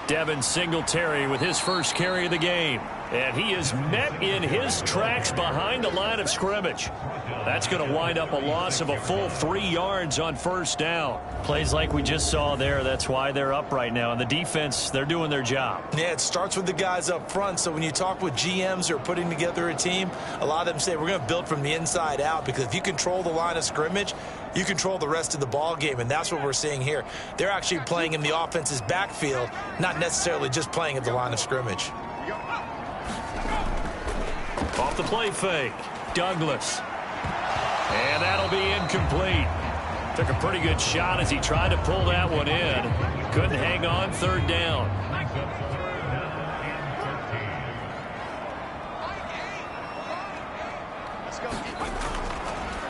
Devin Singletary with his first carry of the game. And he is met in his tracks behind the line of scrimmage. That's going to wind up a loss of a full 3 yards on first down. Plays like we just saw there. That's why they're up right now. And the defense, they're doing their job. Yeah, it starts with the guys up front. So when you talk with GMs who are putting together a team, a lot of them say we're going to build from the inside out, because if you control the line of scrimmage, you control the rest of the ball game, and that's what we're seeing here. They're actually playing in the offense's backfield, not necessarily just playing at the line of scrimmage. Off the play fake, Douglas. And that'll be incomplete. Took a pretty good shot as he tried to pull that one in. Couldn't hang on, third down.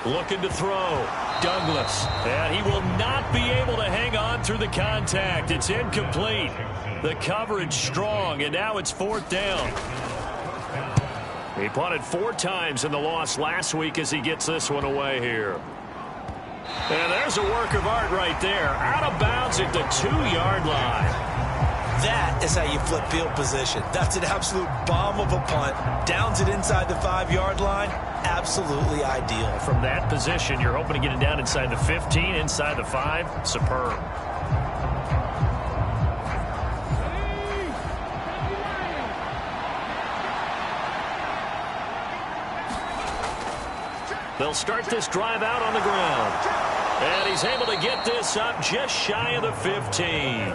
Looking to throw. Douglas. And he will not be able to hang on through the contact. It's incomplete. The coverage strong, and now it's fourth down. He punted 4 times in the loss last week as he gets this one away here. And there's a work of art right there. Out of bounds at the 2-yard line. That is how you flip field position. That's an absolute bomb of a punt. Downs it inside the 5-yard line. Absolutely ideal. From that position, you're hoping to get it down inside the 15, inside the 5. Superb. They'll start this drive out on the ground. And he's able to get this up just shy of the 15.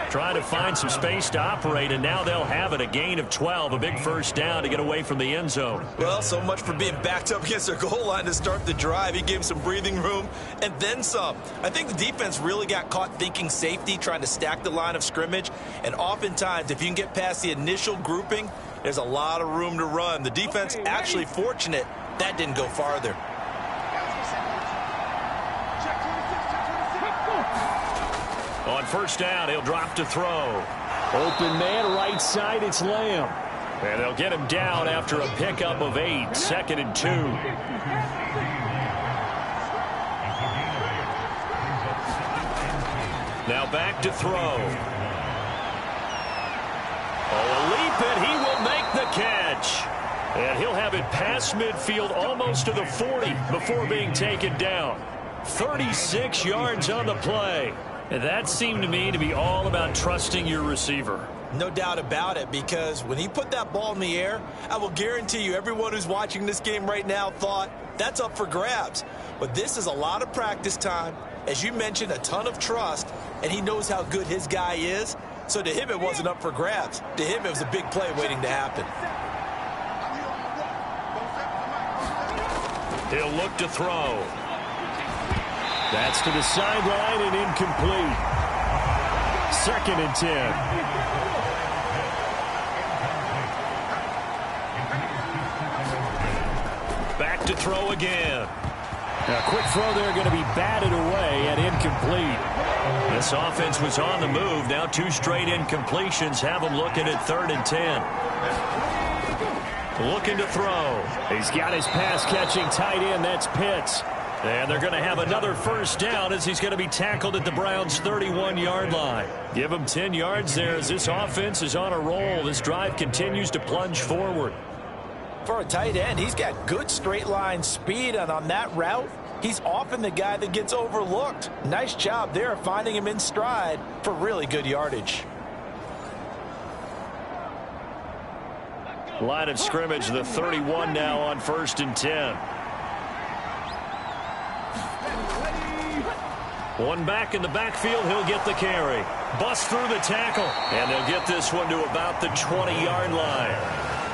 Trying to find some space to operate, and now they'll have it. A gain of 12, a big first down to get away from the end zone. Well, so much for being backed up against their goal line to start the drive. He gave some breathing room and then some. I think the defense really got caught thinking safety, trying to stack the line of scrimmage. And oftentimes, if you can get past the initial grouping, there's a lot of room to run. The defense actually fortunate that didn't go farther. On first down, he'll drop to throw. Open man, right side, it's Lamb. And they'll get him down after a pickup of 8, 2nd and 2. Now back to throw. Oh, a leap, and he will make the catch. And he'll have it past midfield almost to the 40 before being taken down. 36 yards on the play. And that seemed to me to be all about trusting your receiver. No doubt about it, because when he put that ball in the air, I will guarantee you everyone who's watching this game right now thought that's up for grabs. But this is a lot of practice time. As you mentioned, a ton of trust, and he knows how good his guy is. So to him, it wasn't up for grabs. To him, it was a big play waiting to happen. He'll look to throw. That's to the sideline and incomplete. 2nd and 10. Back to throw again. A quick throw there going to be batted away and incomplete. This offense was on the move. Now 2 straight incompletions have them looking at 3rd and 10. Looking to throw. He's got his pass-catching tight end. That's Pitts. And they're going to have another first down as he's going to be tackled at the Browns' 31-yard line. Give him 10 yards there as this offense is on a roll. This drive continues to plunge forward. For a tight end, he's got good straight-line speed, and on that route, he's often the guy that gets overlooked. Nice job there finding him in stride for really good yardage. Line of scrimmage, the 31 now on 1st and 10. One back in the backfield, he'll get the carry. Bust through the tackle, and they'll get this one to about the 20-yard line.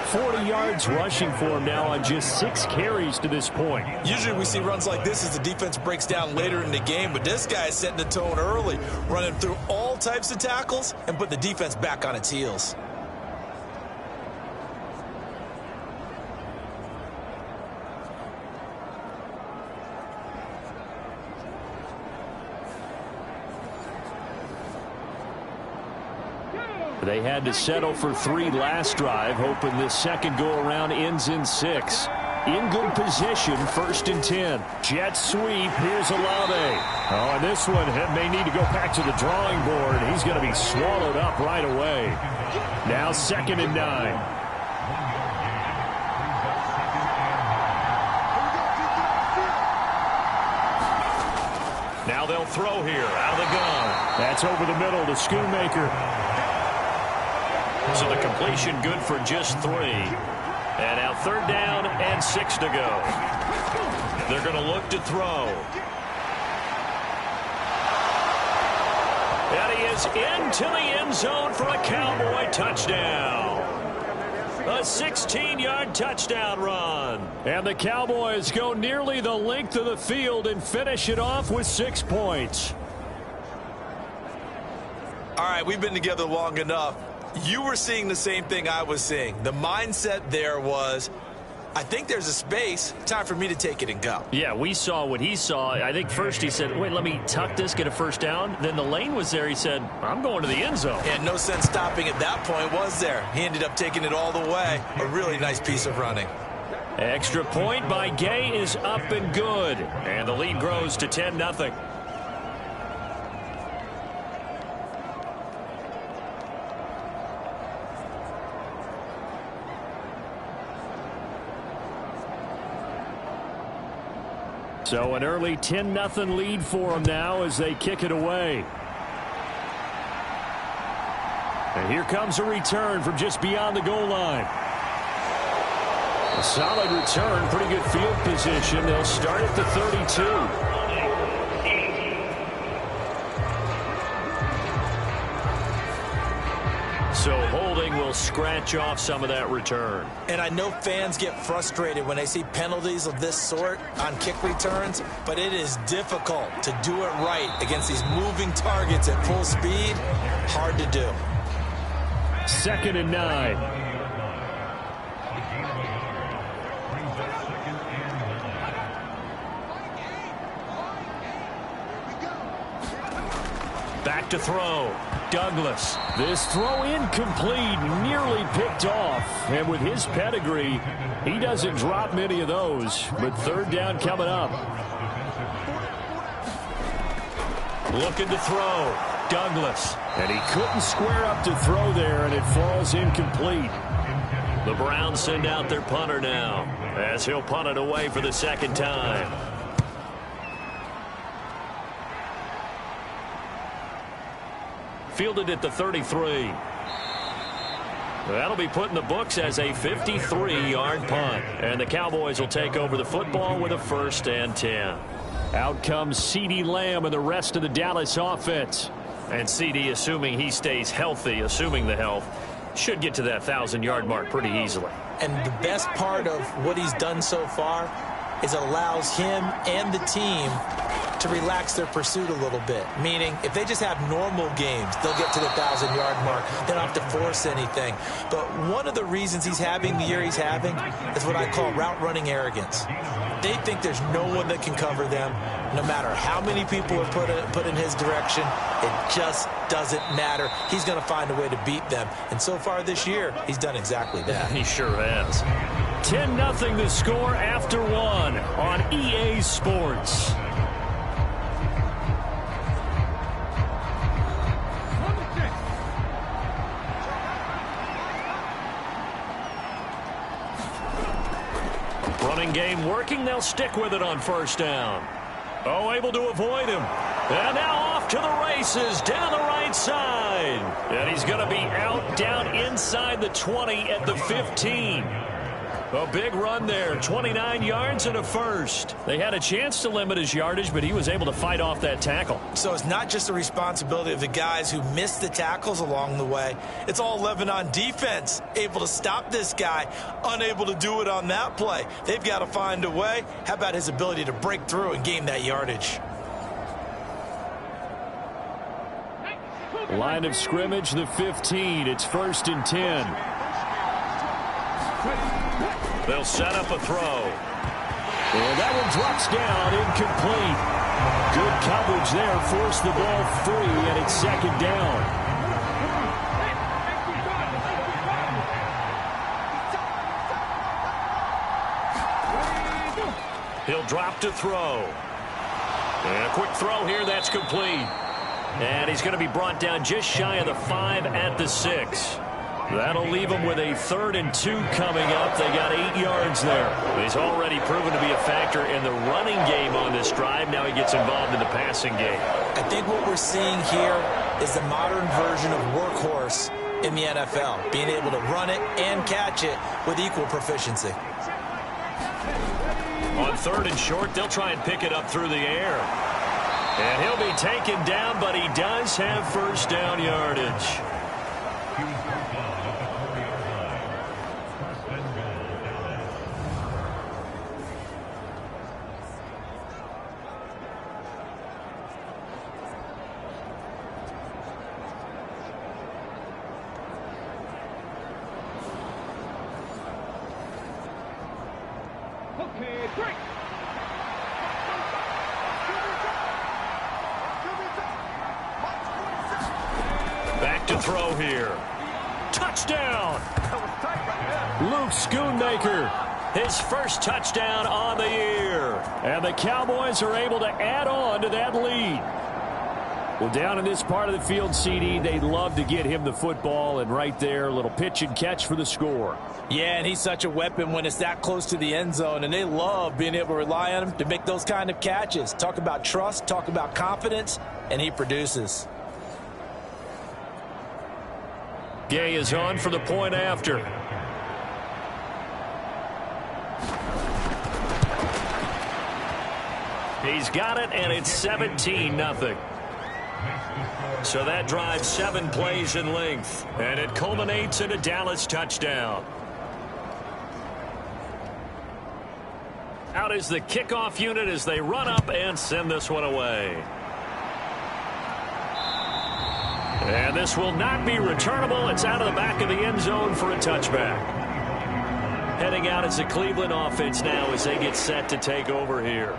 40 yards rushing for him now on just 6 carries to this point. Usually we see runs like this as the defense breaks down later in the game, but this guy is setting the tone early, running through all types of tackles and put the defense back on its heels. They had to settle for 3 last drive, hoping this second go-around ends in 6. in good position, 1st and 10. Jet sweep. Here's Olave. Oh, and this one may need to go back to the drawing board. He's going to be swallowed up right away. Now 2nd and 9. Now they'll throw here out of the gun. That's over the middle to Schoonmaker. So the completion good for just 3. And now 3rd down and 6 to go. They're going to look to throw. And he is into the end zone for a Cowboy touchdown. A 16-yard touchdown run. And the Cowboys go nearly the length of the field and finish it off with 6 points. All right, we've been together long enough. You were seeing the same thing I was seeing. The mindset there was, I think there's a space. Time for me to take it and go. Yeah, we saw what he saw. I think first he said, wait, let me tuck this, get a 1st down. Then the lane was there. He said, I'm going to the end zone. And no sense stopping at that point, was there? He ended up taking it all the way. A really nice piece of running. Extra point by Gay is up and good. And the lead grows to 10-0. So an early 10-0 lead for them now as they kick it away. And here comes a return from just beyond the goal line. A solid return, pretty good field position. They'll start at the 32. So holding will scratch off some of that return. And I know fans get frustrated when they see penalties of this sort on kick returns, but it is difficult to do it right against these moving targets at full speed. Hard to do. 2nd and 9. Back to throw. Douglas. This throw incomplete, nearly picked off. And with his pedigree, he doesn't drop many of those. But 3rd down coming up. Looking to throw. Douglas. And he couldn't square up to throw there, and it falls incomplete. The Browns send out their punter now, as he'll punt it away for the 2nd time. Fielded at the 33. That'll be put in the books as a 53-yard punt. And the Cowboys will take over the football with a 1st and 10. Out comes CeeDee Lamb and the rest of the Dallas offense. And CeeDee, assuming he stays healthy, assuming the health, should get to that 1,000-yard mark pretty easily. And the best part of what he's done so far is it allows him and the team to relax their pursuit a little bit. Meaning, if they just have normal games, they'll get to the 1,000-yard mark. They don't have to force anything. But one of the reasons he's having the year he's having is what I call route running arrogance. They think there's no one that can cover them. No matter how many people are put in his direction, it just doesn't matter. He's going to find a way to beat them. And so far this year, he's done exactly that. He sure has. 10-0 the score after 1 on EA Sports. Running game working. They'll stick with it on 1st down. Oh, able to avoid him. And now off to the races down the right side. And he's going to be out down inside the 20 at the 15. A big run there, 29 yards and a 1st. They had a chance to limit his yardage, but he was able to fight off that tackle. So it's not just the responsibility of the guys who missed the tackles along the way. It's all 11 on defense, able to stop this guy, unable to do it on that play. They've got to find a way. How about his ability to break through and gain that yardage? Line of scrimmage, the 15. It's 1st and 10. They'll set up a throw. And that one drops down, incomplete. Good coverage there, forced the ball free, and it's 2nd down. He'll drop to throw. And a quick throw here. That's complete. And he's going to be brought down just shy of the 5 at the 6. That'll leave him with a 3rd and 2 coming up. They got 8 yards there. He's already proven to be a factor in the running game on this drive. Now he gets involved in the passing game. I think what we're seeing here is the modern version of workhorse in the NFL, being able to run it and catch it with equal proficiency. On 3rd and short, they'll try and pick it up through the air. And he'll be taken down, but he does have first down yardage. Back to throw here. Touchdown! Luke Schoonmaker, his first touchdown on the year. And the Cowboys are able to add on to that lead. Well, down in this part of the field, CD, they'd love to get him the football, and right there, a little pitch and catch for the score. Yeah, and he's such a weapon when it's that close to the end zone, and they love being able to rely on him to make those kind of catches. Talk about trust, talk about confidence, and he produces. Gay is on for the point after. He's got it, and it's 17-0. So that drives 7 plays in length, and it culminates in a Dallas touchdown. Out is the kickoff unit as they run up and send this one away. And this will not be returnable. It's out of the back of the end zone for a touchback. Heading out is the Cleveland offense now as they get set to take over here.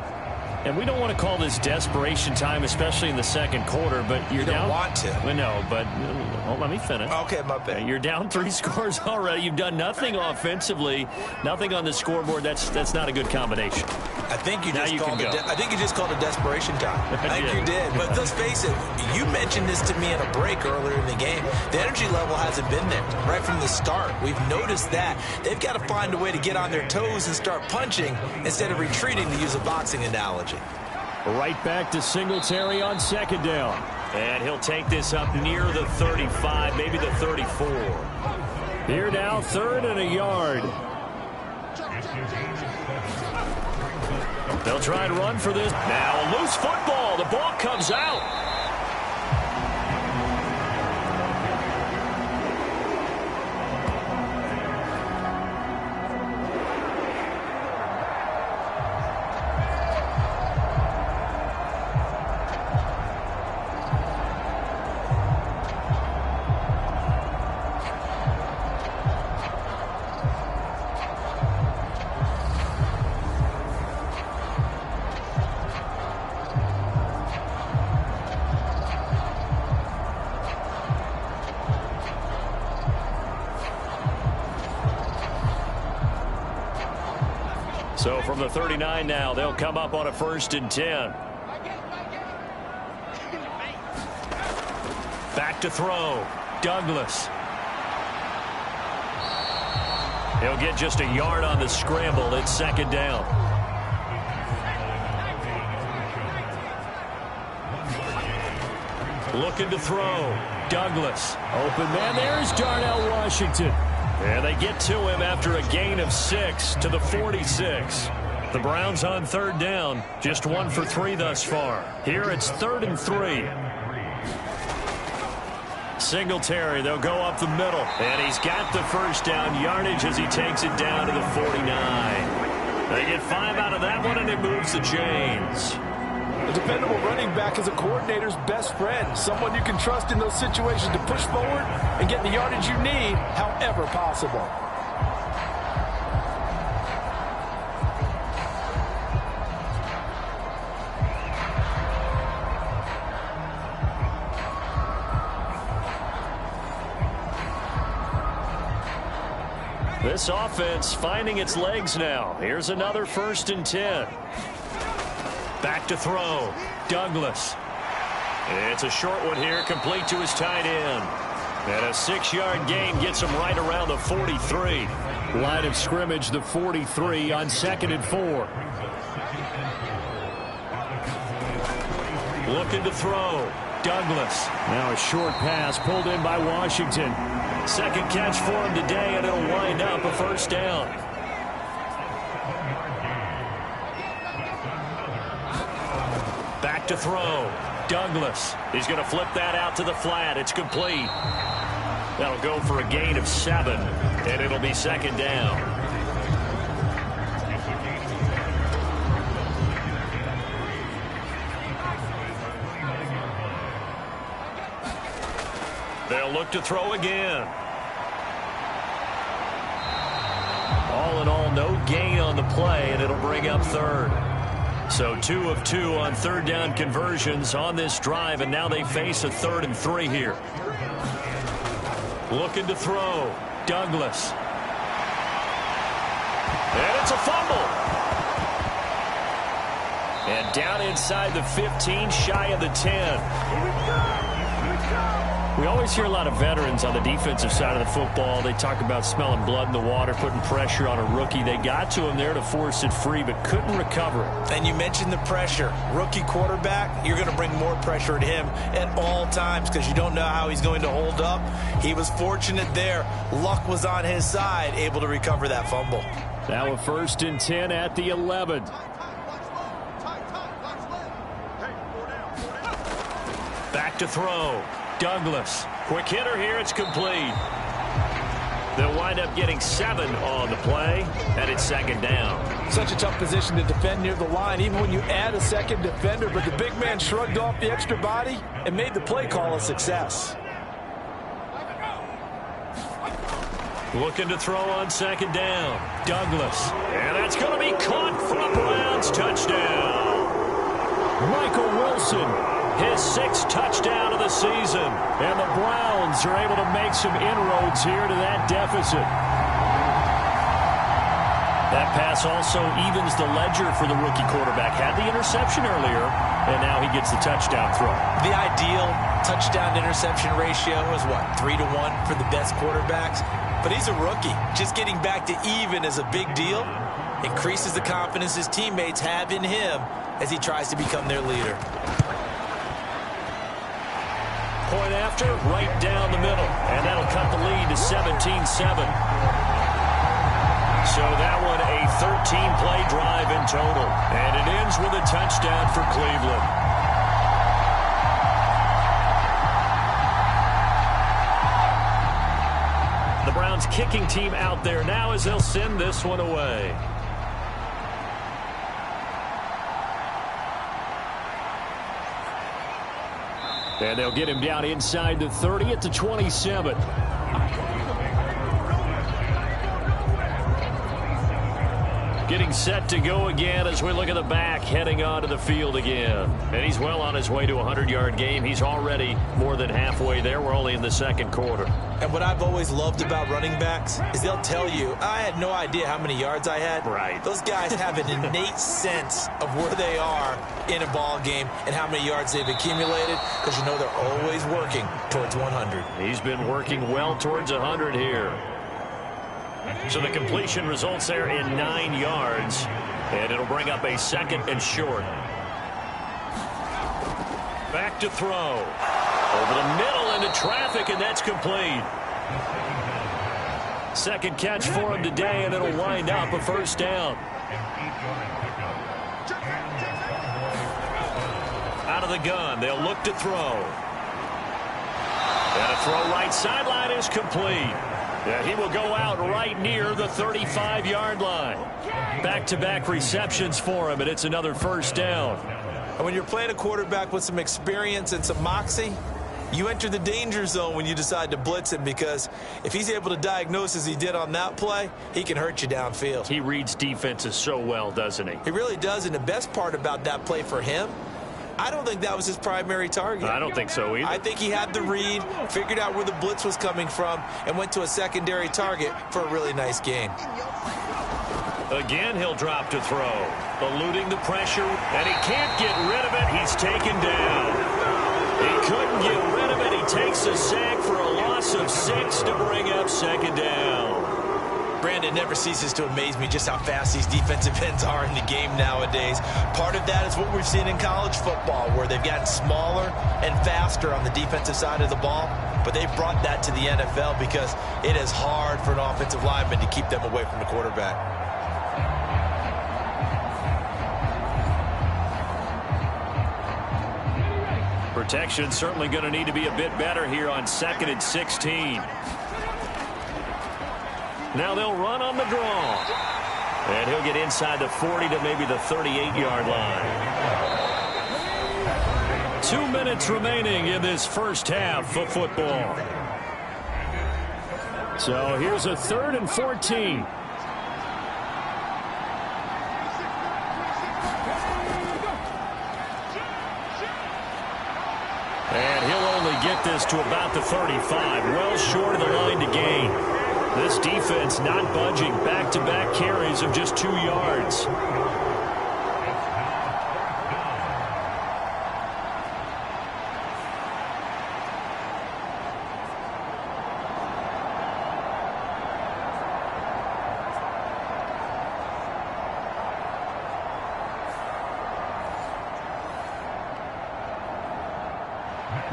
And we don't want to call this desperation time, especially in the second quarter, but you're down. You don't want to. Well, no, but let me finish. Okay, my bad. You're down 3 scores already. You've done nothing offensively, nothing on the scoreboard. That's not a good combination. I think you just called it desperation time. I think you did. But let's face it, you mentioned this to me in a break earlier in the game. The energy level hasn't been there right from the start. We've noticed that. They've got to find a way to get on their toes and start punching instead of retreating, to use a boxing analogy. Right back to Singletary on second down. And he'll take this up near the 35, maybe the 34. Here now, 3rd and a yard. They'll try and run for this. Now a loose football. The ball comes out. So from the 39 now, they'll come up on a 1st and 10. Back to throw. Douglas. He'll get just a yard on the scramble. It's 2nd down. Looking to throw. Douglas. Open man. There's Darnell Washington. And they get to him after a gain of 6 to the 46. The Browns on 3rd down. Just 1 for 3 thus far. Here it's 3rd and 3. Singletary, they'll go up the middle. And he's got the first down yardage as he takes it down to the 49. They get 5 out of that one, and it moves the chains. A dependable running back is a coordinator's best friend, someone you can trust in those situations to push forward and get the yardage you need, however possible. This offense finding its legs now. Here's another 1st and 10. Back to throw. Douglas. It's a short one here, complete to his tight end. And a 6-yard gain gets him right around the 43. Line of scrimmage, the 43 on 2nd and 4. Looking to throw. Douglas. Now a short pass pulled in by Washington. Second catch for him today, and it'll wind up a first down. Back to throw. Douglas. He's going to flip that out to the flat. It's complete. That'll go for a gain of 7, and it'll be second down. They'll look to throw again. All in all, no gain on the play, and it'll bring up third. So 2 of 2 on third down conversions on this drive, and now they face a 3rd and 3 here. Looking to throw. Douglas. And it's a fumble. And down inside the 15, shy of the 10. We always hear a lot of veterans on the defensive side of the football. They talk about smelling blood in the water, putting pressure on a rookie. They got to him there to force it free, but couldn't recover it. And you mentioned the pressure. Rookie quarterback, you're going to bring more pressure at him at all times because you don't know how he's going to hold up. He was fortunate there. Luck was on his side, able to recover that fumble. Now a 1st and 10 at the 11. Back to throw. Douglas. Quick hitter here. It's complete. They'll wind up getting 7 on the play, and it's second down. Such a tough position to defend near the line, even when you add a second defender, but the big man shrugged off the extra body and made the play call a success. Looking to throw on second down. Douglas. And that's going to be caught for a Browns touchdown. Michael Wilson. His 6th touchdown of the season. And the Browns are able to make some inroads here to that deficit. That pass also evens the ledger for the rookie quarterback. Had the interception earlier, and now he gets the touchdown throw. The ideal touchdown-interception ratio is, what, 3 to 1 for the best quarterbacks? But he's a rookie. Just getting back to even is a big deal. Increases the confidence his teammates have in him as he tries to become their leader. Point after, right down the middle. And that'll cut the lead to 17-7. So that one a 13-play drive in total. And it ends with a touchdown for Cleveland. The Browns kicking team out there now as they'll send this one away. And they'll get him down inside the 30 at the 27. Getting set to go again as we look at the back, heading onto the field again. And he's well on his way to a 100-yard game. He's already more than halfway there. We're only in the second quarter. And what I've always loved about running backs is they'll tell you, I had no idea how many yards I had. Right. Those guys have an innate sense of where they are in a ball game and how many yards they've accumulated because you know they're always working towards 100. He's been working well towards 100 here. So the completion results there in 9 yards, and it'll bring up a 2nd and short. Back to throw. Over the middle into traffic, and that's complete. Second catch for him today, and it'll wind up a first down. Out of the gun, they'll look to throw. And a throw right sideline is complete. Yeah, he will go out right near the 35-yard line. Back-to-back receptions for him, and it's another first down. And when you're playing a quarterback with some experience and some moxie, you enter the danger zone when you decide to blitz him because if he's able to diagnose as he did on that play, he can hurt you downfield. He reads defenses so well, doesn't he? He really does, and the best part about that play for him, I don't think that was his primary target. I don't think so either. I think he had the read, figured out where the blitz was coming from, and went to a secondary target for a really nice gain. Again, he'll drop to throw. Eluding the pressure, and he can't get rid of it. He's taken down. He couldn't get rid of it. He takes a sack for a loss of 6 to bring up second down. Brandon, never ceases to amaze me just how fast these defensive ends are in the game nowadays. Part of that is what we've seen in college football, where they've gotten smaller and faster on the defensive side of the ball, but they've brought that to the NFL because it is hard for an offensive lineman to keep them away from the quarterback. Protection certainly going to need to be a bit better here on 2nd and 16. Now they'll run on the draw. And he'll get inside the 40 to maybe the 38-yard line. 2 minutes remaining in this first half of football. So here's a 3rd and 14. And he'll only get this to about the 35, well short of the line to gain. This defense not budging. Back-to-back carries of just 2 yards.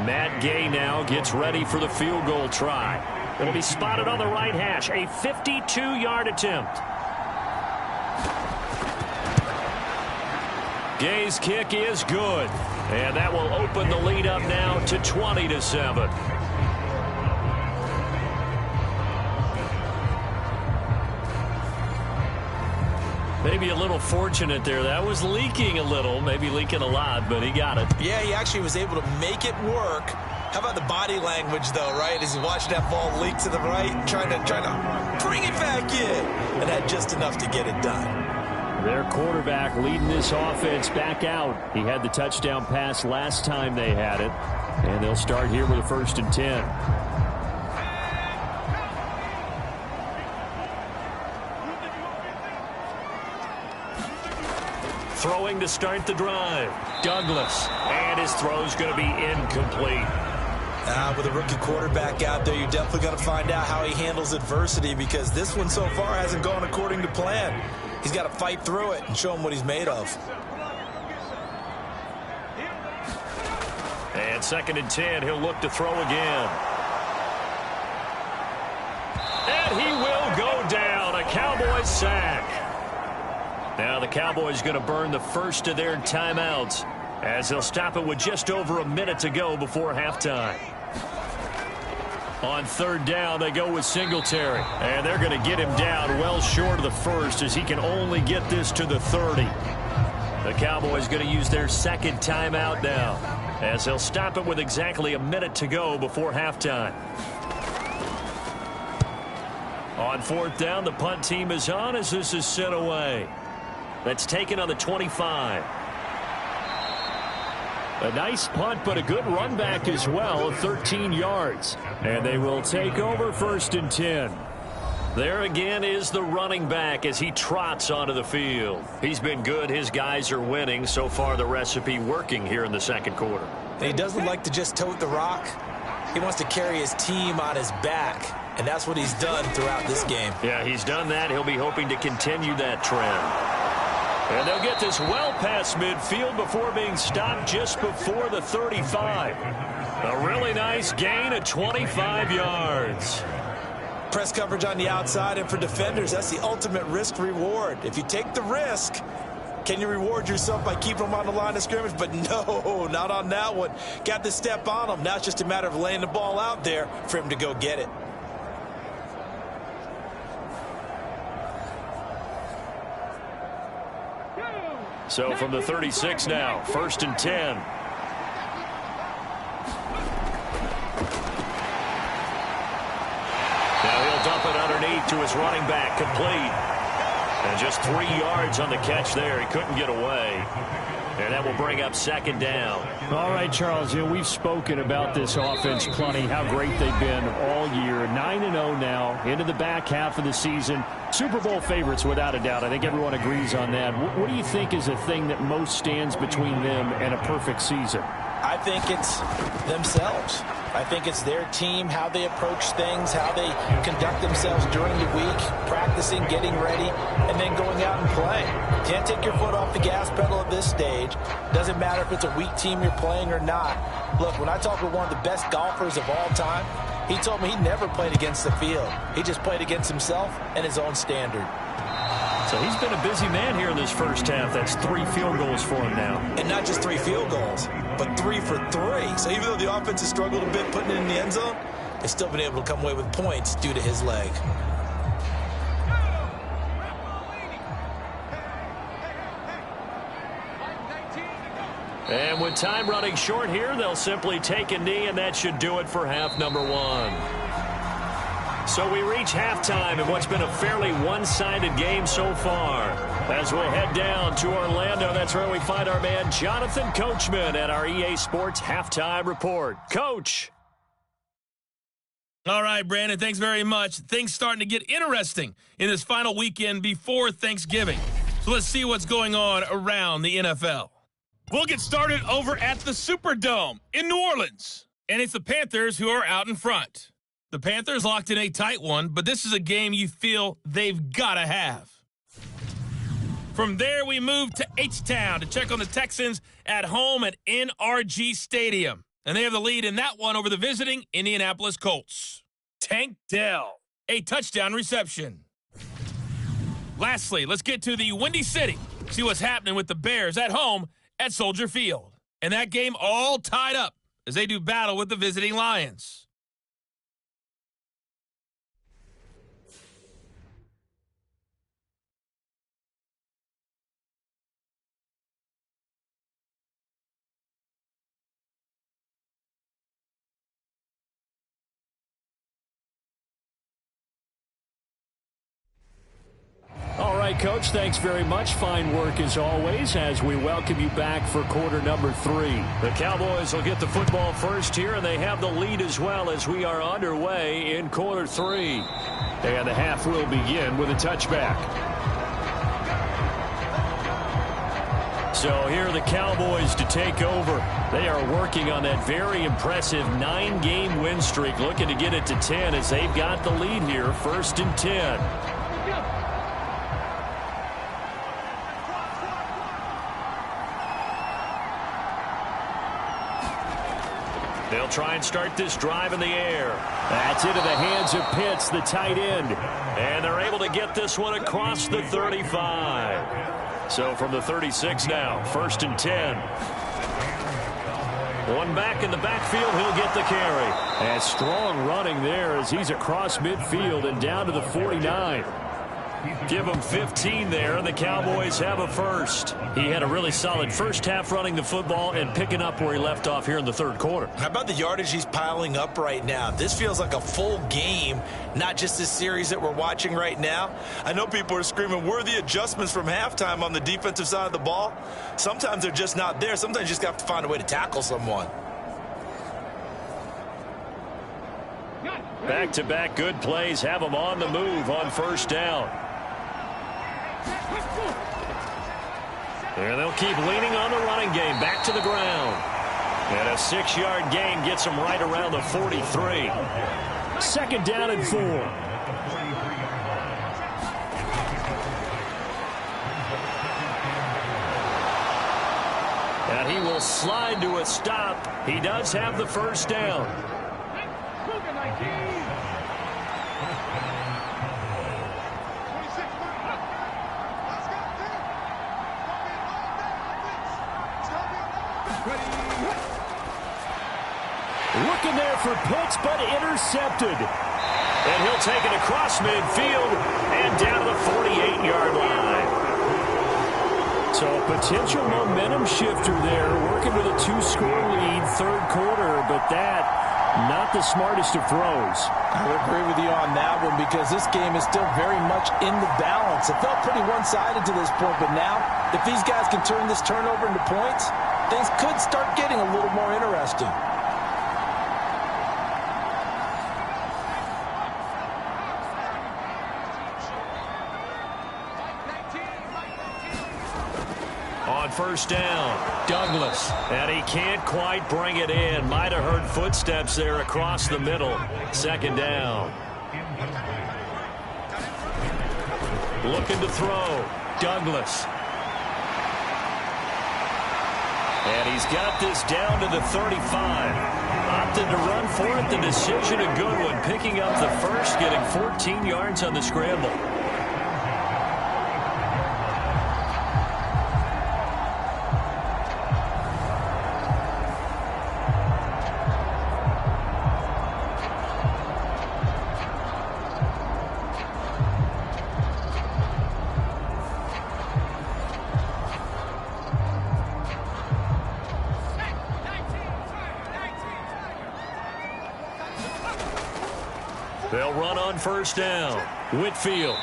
Matt Gay now gets ready for the field goal try. It'll be spotted on the right hash. A 52-yard attempt. Gay's kick is good. And that will open the lead up now to 20-7. Maybe a little fortunate there. That was leaking a little, maybe leaking a lot, but he got it. Yeah, he actually was able to make it work. How about the body language, though, right? As he's watching that ball leak to the right, trying to bring it back in, and had just enough to get it done. Their quarterback leading this offense back out. He had the touchdown pass last time they had it, and they'll start here with a 1st and 10. Throwing to start the drive. Douglas. And his throw's going to be incomplete. With a rookie quarterback out there, you're definitely going to find out how he handles adversity, because this one so far hasn't gone according to plan. He's got to fight through it and show him what he's made of. And 2nd and 10, he'll look to throw again. And he will go down. A Cowboys sack. Now the Cowboys going to burn the first of their timeouts, as they'll stop it with just over a minute to go before halftime. On 3rd down, they go with Singletary. And they're going to get him down well short of the first, as he can only get this to the 30. The Cowboys going to use their 2nd timeout now, as they'll stop it with exactly a minute to go before halftime. On 4th down, the punt team is on as this is sent away. That's taken on the 25. A nice punt, but a good run back as well, 13 yards. And they will take over 1st and 10. There again is the running back as he trots onto the field. He's been good. His guys are winning. So far, the recipe working here in the 2nd quarter. And he doesn't like to just tote the rock. He wants to carry his team on his back. And that's what he's done throughout this game. Yeah, he's done that. He'll be hoping to continue that trend. And they'll get this well past midfield before being stopped just before the 35. A really nice gain of 25 yards. Press coverage on the outside, and for defenders, that's the ultimate risk reward. If you take the risk, can you reward yourself by keeping them on the line of scrimmage? But no, not on that one. Got the step on him. Now it's just a matter of laying the ball out there for him to go get it. So from the 36 now, 1st and 10. Now he'll dump it underneath to his running back, complete. And just 3 yards on the catch there. He couldn't get away. And that will bring up second down. All right, Charles, we've spoken about this offense plenty, how great they've been all year. 9-0 now, into the back half of the season. Super Bowl favorites, without a doubt. I think everyone agrees on that. What do you think is the thing that most stands between them and a perfect season? I think it's themselves. I think it's their team, how they approach things, how they conduct themselves during the week, practicing, getting ready, and then going out and playing. Can't take your foot off the gas pedal at this stage. Doesn't matter if it's a weak team you're playing or not. Look, when I talk with one of the best golfers of all time, he told me he never played against the field. He just played against himself and his own standard. So he's been a busy man here in this first half. That's 3 field goals for him now. And not just 3 field goals, but 3 for 3. So even though the offense has struggled a bit putting it in the end zone, they've still been able to come away with points due to his leg. And with time running short here, they'll simply take a knee, and that should do it for half number 1. So we reach halftime in what's been a fairly one-sided game so far. As we'll head down to Orlando, that's where we find our man Jonathan Coachman at our EA Sports Halftime Report. Coach. All right, Brandon, thanks very much. Things starting to get interesting in this final weekend before Thanksgiving. So let's see what's going on around the NFL. We'll get started over at the Superdome in New Orleans. And it's the Panthers who are out in front. The Panthers locked in a tight one, but this is a game you feel they've got to have. From there, we move to H-Town to check on the Texans at home at NRG Stadium. And they have the lead in that one over the visiting Indianapolis Colts. Tank Dell, a touchdown reception. Lastly, let's get to the Windy City. See what's happening with the Bears at home at Soldier Field. And that game all tied up as they do battle with the visiting Lions. All right, Coach, thanks very much. Fine work as always as we welcome you back for quarter number 3. The Cowboys will get the football first here, and they have the lead as well as we are underway in quarter 3. And the half will begin with a touchback. So here are the Cowboys to take over. They are working on that very impressive 9-game win streak, looking to get it to 10 as they've got the lead here, 1st and 10. They'll try and start this drive in the air. That's into the hands of Pitts, the tight end. And they're able to get this one across the 35. So from the 36 now, 1st and 10. One back in the backfield, he'll get the carry. And strong running there as he's across midfield and down to the 49. Give him 15 there, and the Cowboys have a first. He had a really solid first half running the football and picking up where he left off here in the 3rd quarter. How about the yardage he's piling up right now? This feels like a full game, not just this series that we're watching right now. I know people are screaming, where are the adjustments from halftime on the defensive side of the ball? Sometimes they're just not there. Sometimes you just have to find a way to tackle someone. Back-to-back good plays have them on the move on 1st down. And they'll keep leaning on the running game back to the ground. And a 6-yard gain gets them right around the 43. 2nd down and 4. And he will slide to a stop. He does have the 1st down. Looking there for Pitts, but intercepted. And he'll take it across midfield and down to the 48-yard line. So a potential momentum shifter there, working with a 2-score lead, 3rd quarter, but that Not the smartest of throws. I would agree with you on that one because this game is still very much in the balance. It felt pretty one-sided to this point, but now if these guys can turn this turnover into points, things could start getting a little more interesting. On first down, Douglas, and he can't quite bring it in. Might have heard footsteps there across the middle. Second down. Looking to throw, Douglas. And he's got this down to the 35. Opted to run for it. The decision a good one. Picking up the first, getting 14 yards on the scramble. They'll run on first down. Whitfield.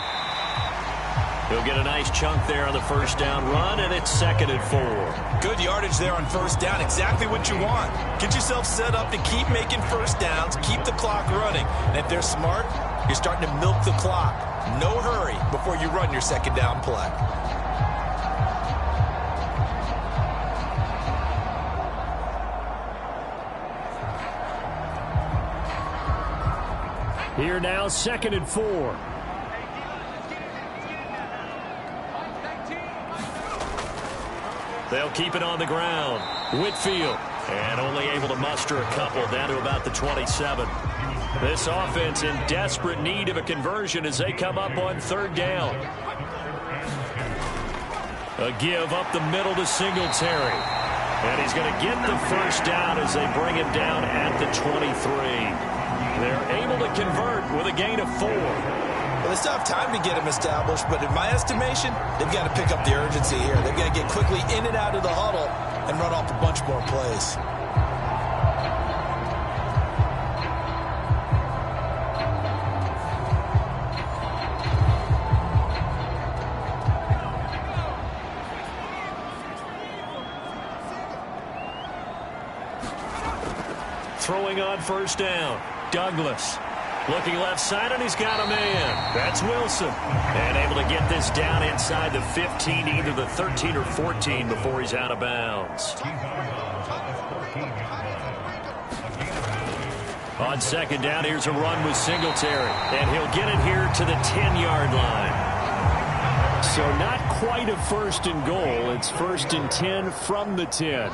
He'll get a nice chunk there on the first down run, and it's 2nd and 4. Good yardage there on first down. Exactly what you want. Get yourself set up to keep making first downs, keep the clock running. And if they're smart, you're starting to milk the clock. No hurry before you run your second down play. Here now, 2nd and 4. They'll keep it on the ground. Whitfield, and only able to muster a couple down to about the 27. This offense in desperate need of a conversion as they come up on third down. A give up the middle to Singletary. And he's going to get the first down as they bring him down at the 23. They're able to convert with a gain of 4. Well, they still have time to get him established, but in my estimation, they've got to pick up the urgency here. They've got to get quickly in and out of the huddle and run off a bunch more plays. Throwing on first down. Douglas looking left side, and he's got a man. That's Wilson. And able to get this down inside the 15, either the 13 or 14 before he's out of bounds. On second down, here's a run with Singletary. And he'll get it here to the 10-yard line. So not quite a 1st and goal. It's 1st and 10 from the 10.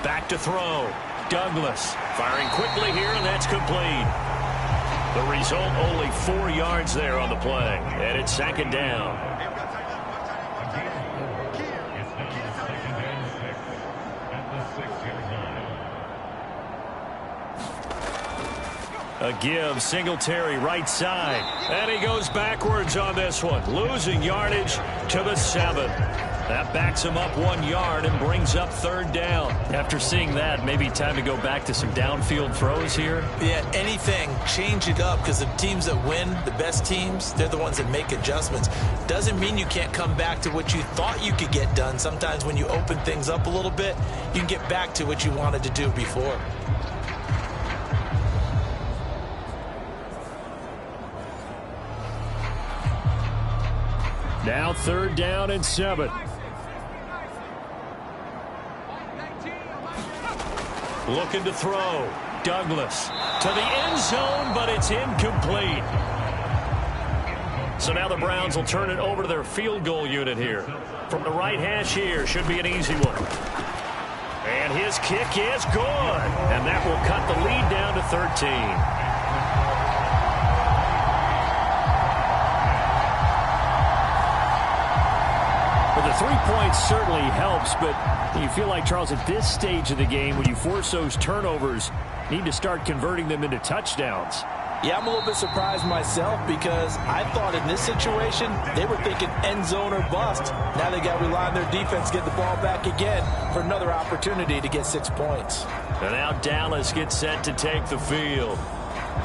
Back to throw. Douglas firing quickly here, and that's complete. The result, only 4 yards there on the play. And it's 2nd down. A give, Singletary right side. And he goes backwards on this one, losing yardage to the 7. That backs him up 1 yard and brings up third down. After seeing that, maybe time to go back to some downfield throws here. Yeah, anything. Change it up, because the teams that win, the best teams, they're the ones that make adjustments. Doesn't mean you can't come back to what you thought you could get done. Sometimes when you open things up a little bit, you can get back to what you wanted to do before. Now 3rd down and 7. Looking to throw. Douglas to the end zone, but it's incomplete. So now the Browns will turn it over to their field goal unit here. From the right hash here, should be an easy one. And his kick is good. And that will cut the lead down to 13. The 3 points certainly helps, but you feel like, Charles, at this stage of the game, when you force those turnovers, need to start converting them into touchdowns. Yeah, I'm a little bit surprised myself because I thought in this situation they were thinking end zone or bust. Now they got to rely on their defense to get the ball back again for another opportunity to get 6 points. And now Dallas gets set to take the field.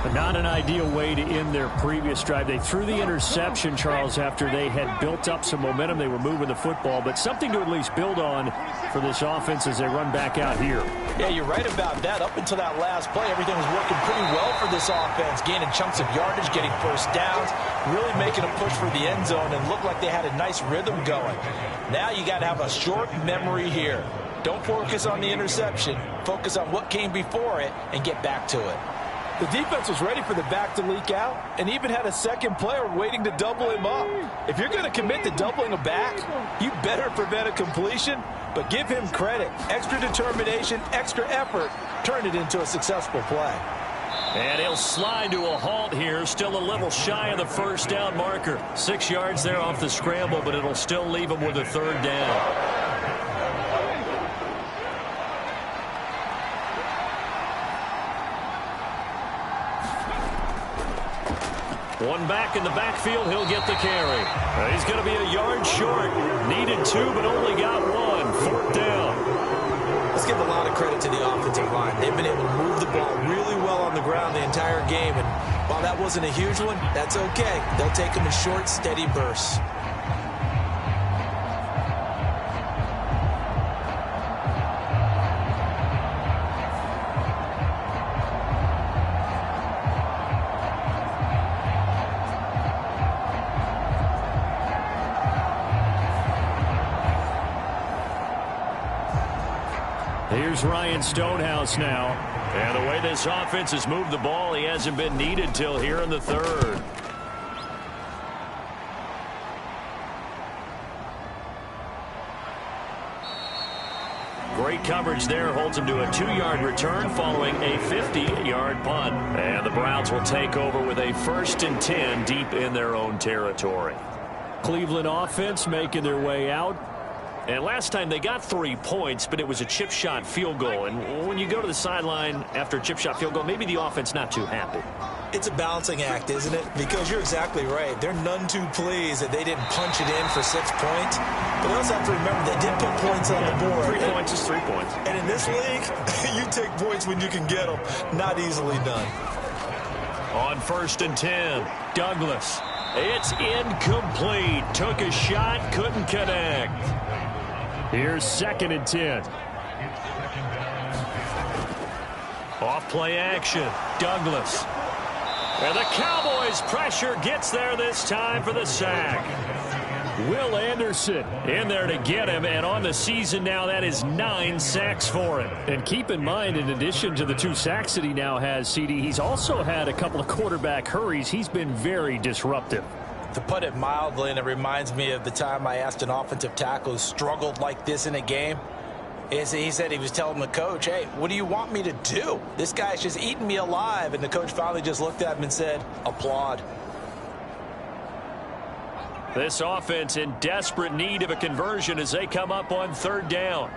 But not an ideal way to end their previous drive. They threw the interception, Charles, after they had built up some momentum. They were moving the football, but something to at least build on for this offense as they run back out here. Yeah, you're right about that. Up until that last play, everything was working pretty well for this offense, gaining chunks of yardage, getting first downs, really making a push for the end zone, and looked like they had a nice rhythm going. Now you got to have a short memory here. Don't focus on the interception. Focus on what came before it and get back to it. The defense was ready for the back to leak out and even had a second player waiting to double him up. If you're going to commit to doubling a back, you better prevent a completion, but give him credit. Extra determination, extra effort, turn it into a successful play. And he'll slide to a halt here, still a little shy of the first down marker. 6 yards there off the scramble, but it'll still leave him with a third down. One back in the backfield, he'll get the carry. He's going to be a yard short. Needed 2, but only got 1. Fourth down. Let's give a lot of credit to the offensive line. They've been able to move the ball really well on the ground the entire game. And while that wasn't a huge one, that's okay. They'll take them in short, steady bursts. Here's Ryan Stonehouse now. And the way this offense has moved the ball, he hasn't been needed till here in the third. Great coverage there, holds him to a 2-yard return following a 50-yard punt. And the Browns will take over with a 1st and 10 deep in their own territory. Cleveland offense making their way out. And last time they got 3 points, but it was a chip shot field goal. And when you go to the sideline after a chip shot field goal, maybe the offense not too happy. It's a balancing act, isn't it? Because you're exactly right. They're none too pleased that they didn't punch it in for 6 points. But they also have to remember they did put points on the board. 3 points is 3 points. And in this league, you take points when you can get them. Not easily done. On 1st and 10, Douglas. It's incomplete. Took a shot, couldn't connect. Here's 2nd and 10. Off play action. Douglas. And the Cowboys pressure gets there this time for the sack. Will Anderson in there to get him, and on the season now, that is 9 sacks for him. And keep in mind, in addition to the 2 sacks that he now has, CD, he's also had a couple of quarterback hurries. He's been very disruptive. To put it mildly, and it reminds me of the time I asked an offensive tackle who struggled like this in a game. He said he was telling the coach, hey, what do you want me to do? This guy's just eating me alive. And the coach finally just looked at him and said, applaud. This offense in desperate need of a conversion as they come up on 3rd down.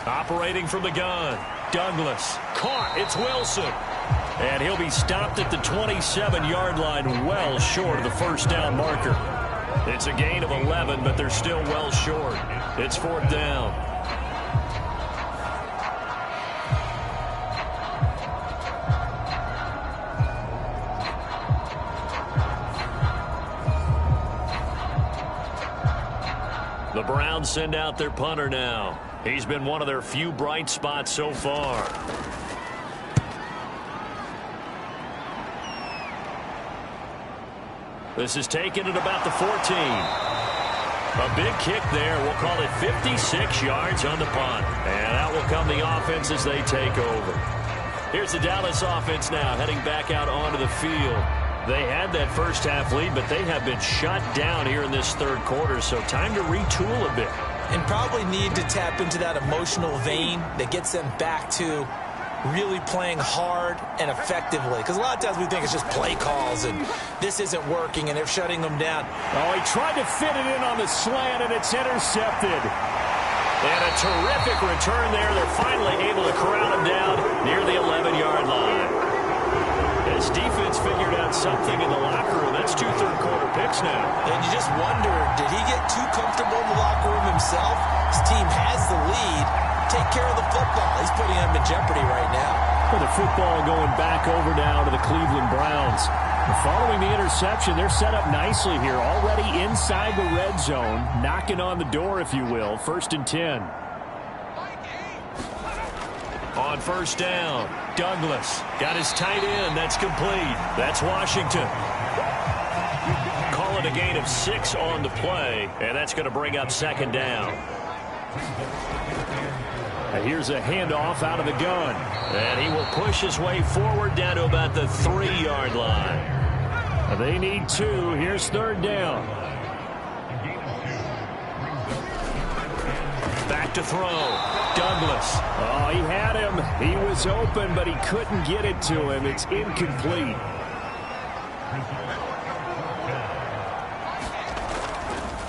Operating from the gun. Douglas. Caught. It's Wilson. And he'll be stopped at the 27-yard line, well short of the 1st down marker. It's a gain of 11, but they're still well short. It's 4th down. The Browns send out their punter now. He's been one of their few bright spots so far. This is taken at about the 14. A big kick there. We'll call it 56 yards on the punt. And out will come the offense as they take over. Here's the Dallas offense now heading back out onto the field. They had that first half lead, but they have been shut down here in this 3rd quarter, so time to retool a bit. And probably need to tap into that emotional vein that gets them back to really playing hard and effectively. Because a lot of times we think it's just play calls and this isn't working and they're shutting them down. Oh, he tried to fit it in on the slant and it's intercepted. And a terrific return there. They're finally able to corral him down near the 11 something in the locker room. That's 2 third-quarter picks now. And you just wonder, did he get too comfortable in the locker room himself? His team has the lead. Take care of the football. He's putting them in jeopardy right now. For the football going back over now to the Cleveland Browns. Following the interception, they're set up nicely here. Already inside the red zone. Knocking on the door, if you will. 1st and 10. On 1st down, Douglas got his tight end. That's complete. That's Washington. Call it a gain of 6 on the play, and that's going to bring up 2nd down. And here's a handoff out of the gun. And he will push his way forward down to about the 3-yard line. They need 2. Here's 3rd down. Back to throw. Douglas. Oh, he had him. He was open, but he couldn't get it to him. It's incomplete.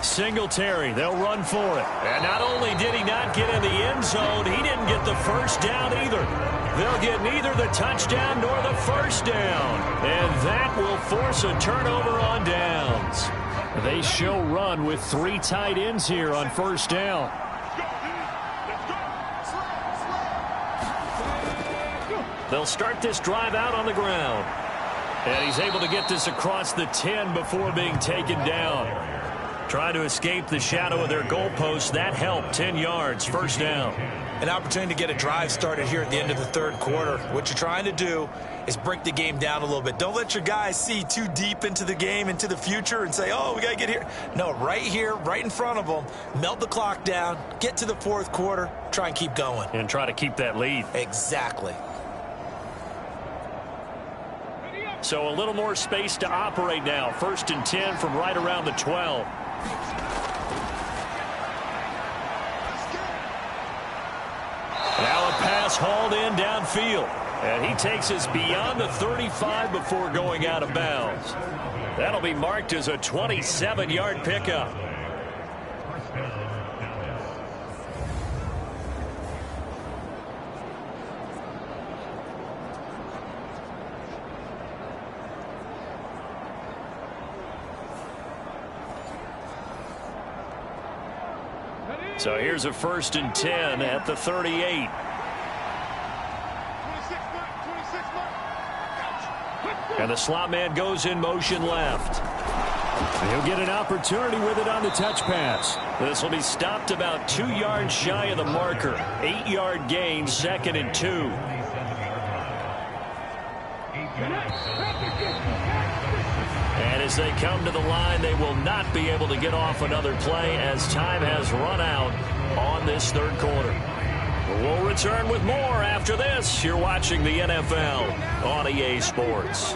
Singletary, they'll run for it. And not only did he not get in the end zone, he didn't get the 1st down either. They'll get neither the touchdown nor the 1st down. And that will force a turnover on downs. They show run with 3 tight ends here on 1st down. They'll start this drive out on the ground. And he's able to get this across the 10 before being taken down. Trying to escape the shadow of their goalpost. That helped. 10 yards. 1st down. An opportunity to get a drive started here at the end of the 3rd quarter. What you're trying to do is break the game down a little bit. Don't let your guys see too deep into the game, into the future, and say, oh, we got to get here. No, right here, right in front of them. Melt the clock down. Get to the 4th quarter. Try and keep going. And try to keep that lead. Exactly. So a little more space to operate now. 1st and 10 from right around the 12. Now a pass hauled in downfield. And he takes us beyond the 35 before going out of bounds. That'll be marked as a 27-yard pickup. So here's a 1st and 10 at the 38. And the slot man goes in motion left. He'll get an opportunity with it on the touch pass. This will be stopped about 2 yards shy of the marker. 8-yard gain, 2nd and 2. And as they come to the line, they will not be able to get off another play as time has run out on this 3rd quarter. We'll return with more after this. You're watching the NFL on EA Sports.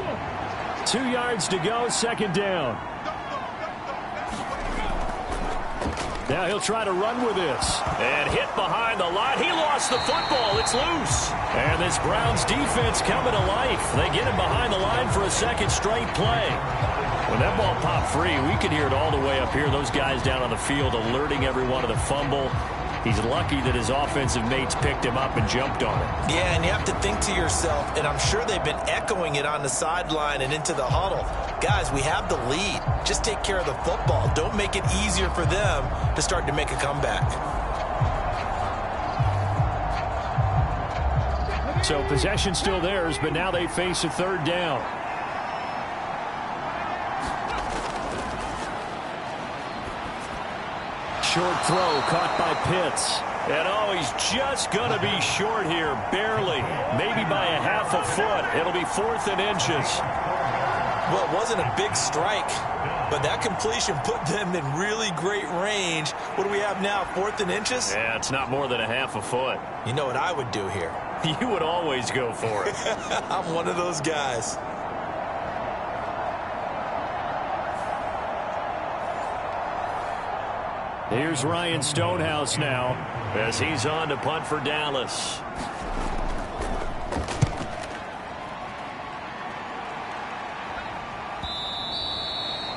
2 yards to go, 2nd down. Now he'll try to run with this. And hit behind the line. He lost the football. It's loose. And this Browns defense coming to life. They get him behind the line for a 2nd straight play. When that ball popped free, we could hear it all the way up here. Those guys down on the field alerting everyone of the fumble. He's lucky that his offensive mates picked him up and jumped on it. Yeah, and you have to think to yourself, and I'm sure they've been echoing it on the sideline and into the huddle. Guys, we have the lead. Just take care of the football. Don't make it easier for them to start to make a comeback. So possession still theirs, but now they face a 3rd down. Short throw caught by Pitts. And oh, he's just going to be short here, barely. Maybe by a half a foot. It'll be 4th and inches. Well, it wasn't a big strike, but that completion put them in really great range. What do we have now, 4th and inches? Yeah, it's not more than a half a foot. You know what I would do here? You would always go for it. I'm one of those guys. Here's Ryan Stonehouse now as he's on to punt for Dallas.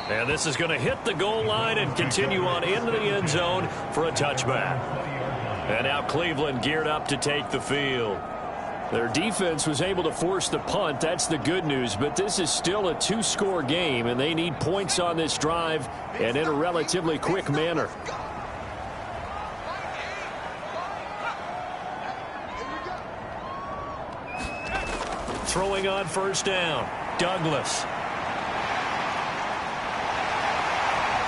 And this is going to hit the goal line and continue on into the end zone for a touchback. And now Cleveland geared up to take the field. Their defense was able to force the punt. That's the good news. But this is still a two-score game, and they need points on this drive and in a relatively quick manner. Throwing on first down, Douglas.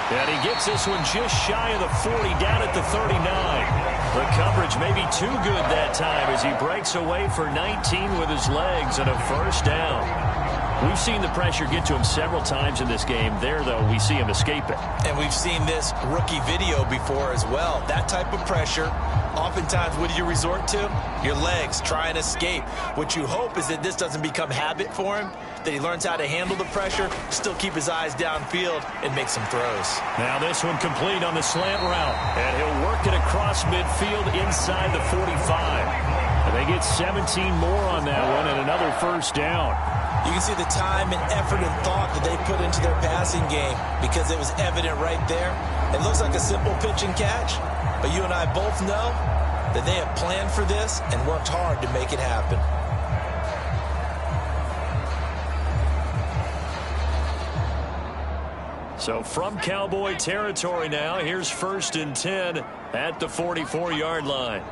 And he gets this one just shy of the 40, down at the 39. The coverage may be too good that time as he breaks away for 19 with his legs and a first down. We've seen the pressure get to him several times in this game. There, though, we see him escape it. And we've seen this rookie video before as well. That type of pressure, oftentimes, what do you resort to? Your legs, try and escape. What you hope is that this doesn't become habit for him, that he learns how to handle the pressure, still keep his eyes downfield, and make some throws. Now this one complete on the slant route, and he'll work it across midfield inside the 45. And they get 17 more on that one and another first down. You can see the time and effort and thought that they put into their passing game because it was evident right there. It looks like a simple pitch and catch, but you and I both know that they have planned for this and worked hard to make it happen. So from Cowboy territory now, here's 1st and 10 at the 44-yard line.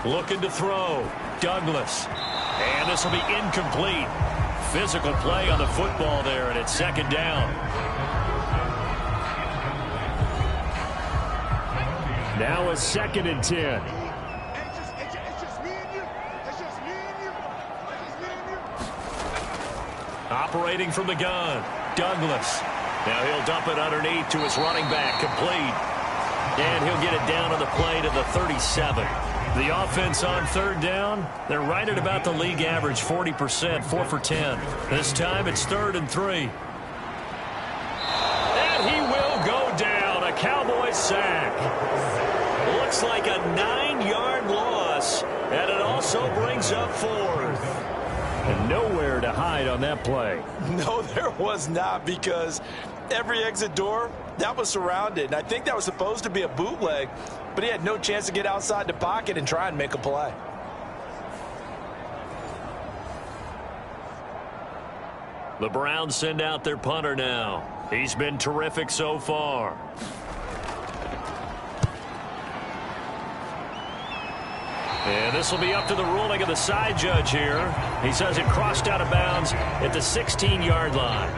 Looking to throw, Douglas. And this will be incomplete. Physical play on the football there, and it's second down. Now a 2nd and 10. Operating from the gun, Douglas. Now he'll dump it underneath to his running back, complete. And he'll get it down on the play to the 37. The offense on 3rd down, they're right at about the league average, 40%, 4 for 10. This time it's 3rd and 3. And he will go down, a Cowboy sack. Looks like a 9-yard loss, and it also brings up 4th. And nowhere to hide on that play. No, there was not, because every exit door, that was surrounded. And I think that was supposed to be a bootleg, but he had no chance to get outside the pocket and try and make a play. The Browns send out their punter now. He's been terrific so far. And this will be up to the ruling of the side judge here. He says it crossed out of bounds at the 16-yard line.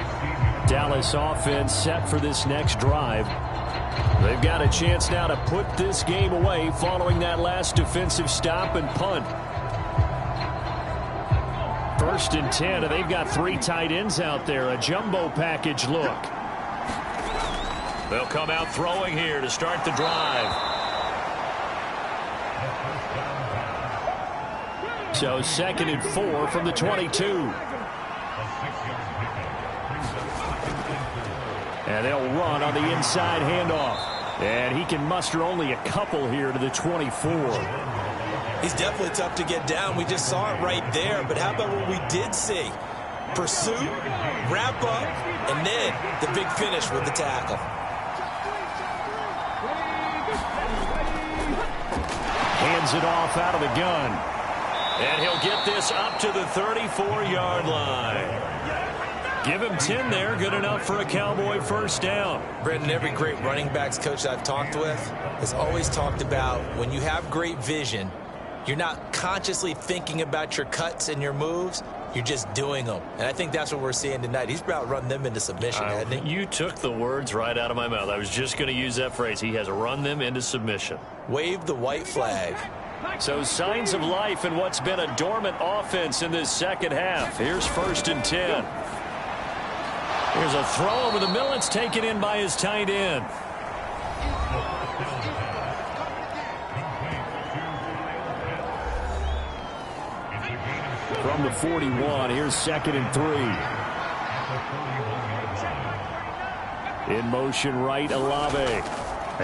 Dallas offense set for this next drive. They've got a chance now to put this game away following that last defensive stop and punt. 1st and 10, and they've got 3 tight ends out there. A jumbo package look. They'll come out throwing here to start the drive. So 2nd and 4 from the 22. And they'll run on the inside handoff. And he can muster only a couple here to the 24. He's definitely tough to get down. We just saw it right there. But how about what we did see? Pursuit, wrap up, and then the big finish with the tackle. Hands it off out of the gun. And he'll get this up to the 34-yard line. Give him 10 there, good enough for a Cowboy first down. Brendan, every great running backs coach I've talked with has always talked about when you have great vision, you're not consciously thinking about your cuts and your moves. You're just doing them. And I think that's what we're seeing tonight. He's about run them into submission, hasn't he? You took the words right out of my mouth. I was just going to use that phrase. He has run them into submission. Wave the white flag. So signs of life in what's been a dormant offense in this second half. Here's 1st and 10. Here's a throw over the middle. It's taken in by his tight end. From the 41, here's 2nd and 3. In motion right, Olave.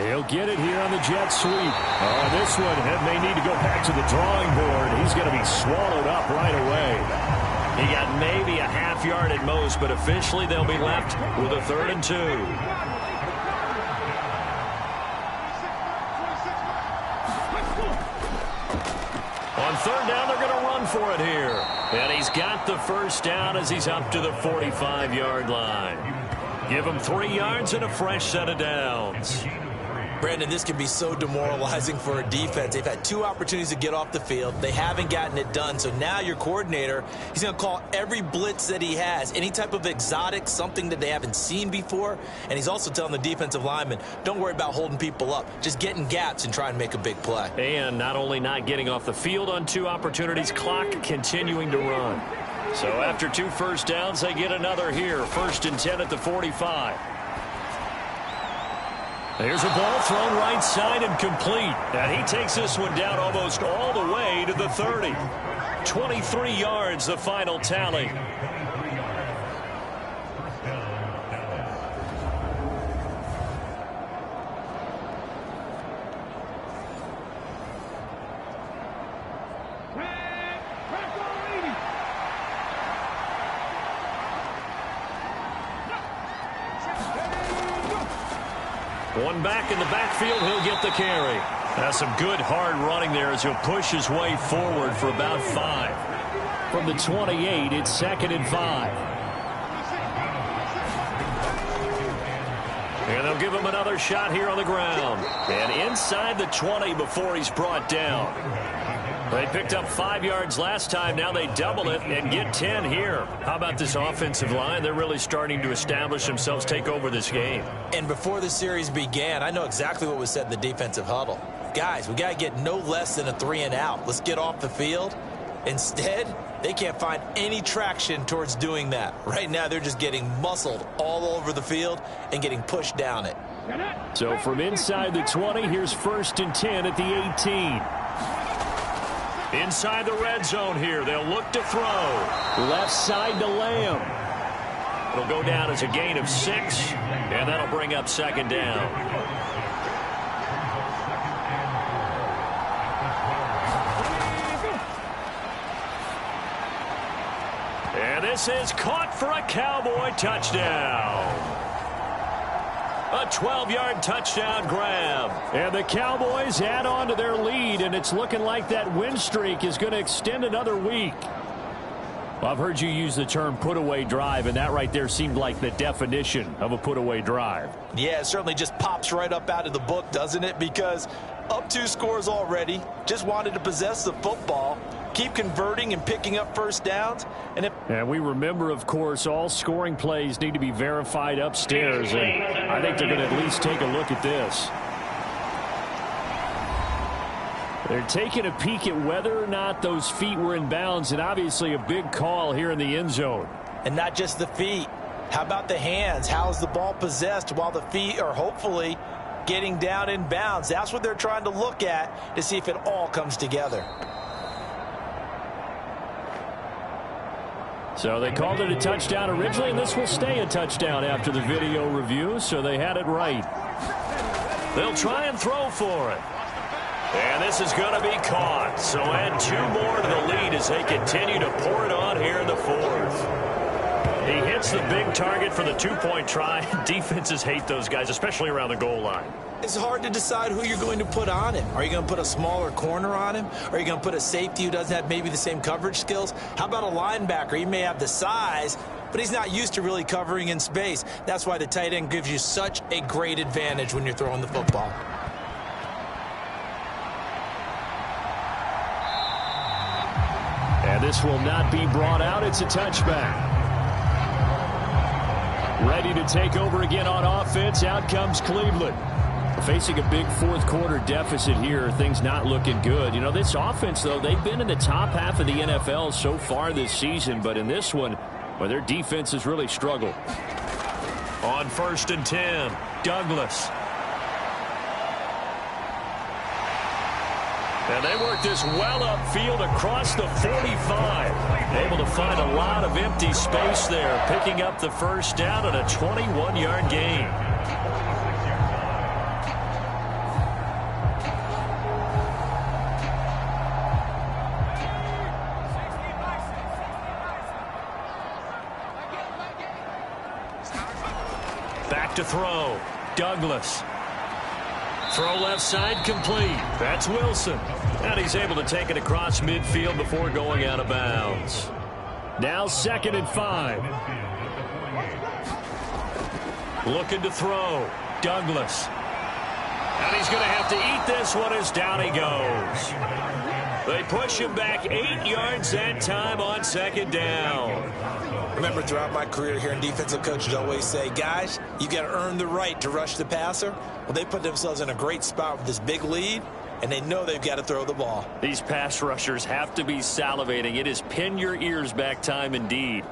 He'll get it here on the jet sweep. Oh, this one may need to go back to the drawing board. He's going to be swallowed up right away. He got maybe a half yard at most, but officially they'll be left with a 3rd and 2. third down, they're going to run for it here. And he's got the first down as he's up to the 45-yard line. Give him 3 yards and a fresh set of downs. Brandon, this can be so demoralizing for a defense. They've had 2 opportunities to get off the field. They haven't gotten it done. So now your coordinator, he's going to call every blitz that he has, any type of exotic, something that they haven't seen before. And he's also telling the defensive lineman, don't worry about holding people up. Just get in gaps and try and make a big play. And not only not getting off the field on 2 opportunities, clock continuing to run. So after 2 first downs, they get another here. 1st and 10 at the 45. There's a ball thrown right side and complete. And he takes this one down almost all the way to the 30. 23 yards, the final tally. One back in the backfield, he'll get the carry. That's some good hard running there as he'll push his way forward for about 5. From the 28, it's 2nd and 5. And they'll give him another shot here on the ground. And inside the 20 before he's brought down. They picked up 5 yards last time. Now they double it and get 10 here. How about this offensive line? They're really starting to establish themselves, take over this game. And before the series began, I know exactly what was said in the defensive huddle. Guys, we got to get no less than a 3 and out. Let's get off the field. Instead, they can't find any traction towards doing that. Right now, they're just getting muscled all over the field and getting pushed down it. So from inside the 20, here's 1st and 10 at the 18. Inside the red zone here. They'll look to throw. Left side to Lamb. It'll go down as a gain of 6, and that'll bring up 2nd down. And this is caught for a Cowboy touchdown. A 12-yard touchdown grab. And the Cowboys add on to their lead, and it's looking like that win streak is going to extend another week. Well, I've heard you use the term put-away drive, and that right there seemed like the definition of a put-away drive. Yeah, it certainly just pops right up out of the book, doesn't it? Because up 2 scores already, just wanted to possess the football, keep converting and picking up first downs. And we remember, of course, all scoring plays need to be verified upstairs, and I think they're going to at least take a look at this. They're taking a peek at whether or not those feet were in bounds, and obviously a big call here in the end zone. And not just the feet. How about the hands? How is the ball possessed while the feet are hopefully getting down in bounds? That's what they're trying to look at to see if it all comes together. So they called it a touchdown originally, and this will stay a touchdown after the video review, so they had it right. They'll try and throw for it. And this is going to be caught. So add 2 more to the lead as they continue to pour it on here in the 4th. He hits the big target for the 2-point try. Defenses hate those guys, especially around the goal line. It's hard to decide who you're going to put on him. Are you going to put a smaller corner on him? Are you going to put a safety who doesn't have maybe the same coverage skills? How about a linebacker? He may have the size, but he's not used to really covering in space. That's why the tight end gives you such a great advantage when you're throwing the football. And this will not be brought out. It's a touchback. Ready to take over again on offense. Out comes Cleveland. Facing a big 4th quarter deficit here. Things not looking good. You know, this offense, though, they've been in the top half of the NFL so far this season. But in this one, well, their defense has really struggled. On 1st and 10, Douglas. And they work this well upfield across the 45. Able to find a lot of empty space there, picking up the first down and a 21-yard gain. Back to throw. Douglas. Throw left side complete. That's Wilson. And he's able to take it across midfield before going out of bounds. Now 2nd and 5. Looking to throw. Douglas. And he's going to have to eat this one as down he goes. They push him back 8 yards that time on 2nd down. Remember, throughout my career here in defensive coaches always say, guys, you got to earn the right to rush the passer. Well, they put themselves in a great spot with this big lead, and they know they've got to throw the ball. These pass rushers have to be salivating. It is pin your ears back time indeed.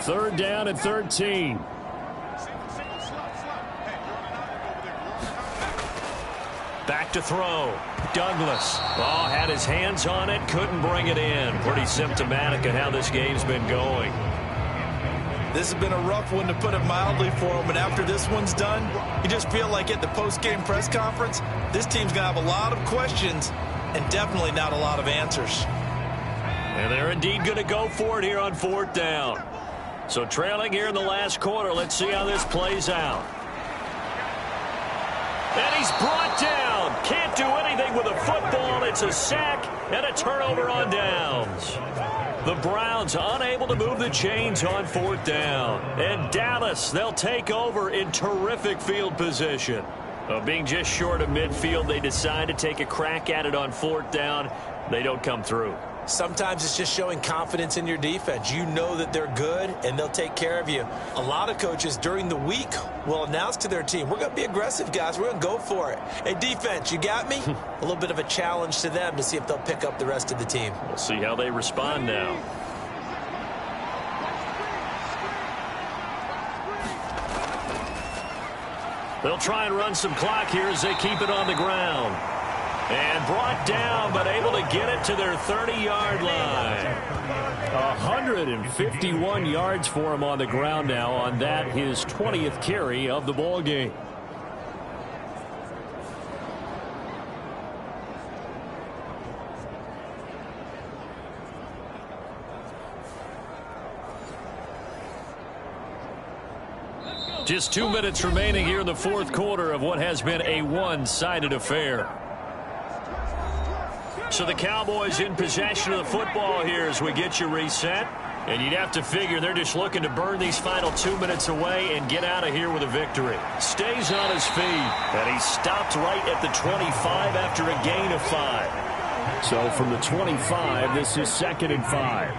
Third down and 13. Back to throw. Douglas. Oh, had his hands on it. Couldn't bring it in. Pretty symptomatic of how this game's been going. This has been a rough one, to put it mildly, for him. And after this one's done, you just feel like at the post-game press conference, this team's going to have a lot of questions and definitely not a lot of answers. And they're indeed going to go for it here on 4th down. So trailing here in the last quarter, let's see how this plays out. And he's brought down. Can't do anything with a football. It's a sack and a turnover on downs. The Browns unable to move the chains on 4th down. And Dallas, they'll take over in terrific field position. Being just short of midfield, they decide to take a crack at it on 4th down. They don't come through. Sometimes it's just showing confidence in your defense. You know that they're good, and they'll take care of you. A lot of coaches during the week will announce to their team, we're going to be aggressive, guys. We're going to go for it. Hey, defense, you got me? A little bit of a challenge to them to see if they'll pick up the rest of the team. We'll see how they respond now. They'll try and run some clock here as they keep it on the ground. And brought down, but able to get it to their 30-yard line. 151 yards for him on the ground now on that, his 20th carry of the ball game. Just 2 minutes remaining here in the 4th quarter of what has been a one-sided affair. So the Cowboys in possession of the football here as we get you reset. And you'd have to figure they're just looking to burn these final 2 minutes away and get out of here with a victory. Stays on his feet. And he stopped right at the 25 after a gain of 5. So from the 25, this is 2nd and 5.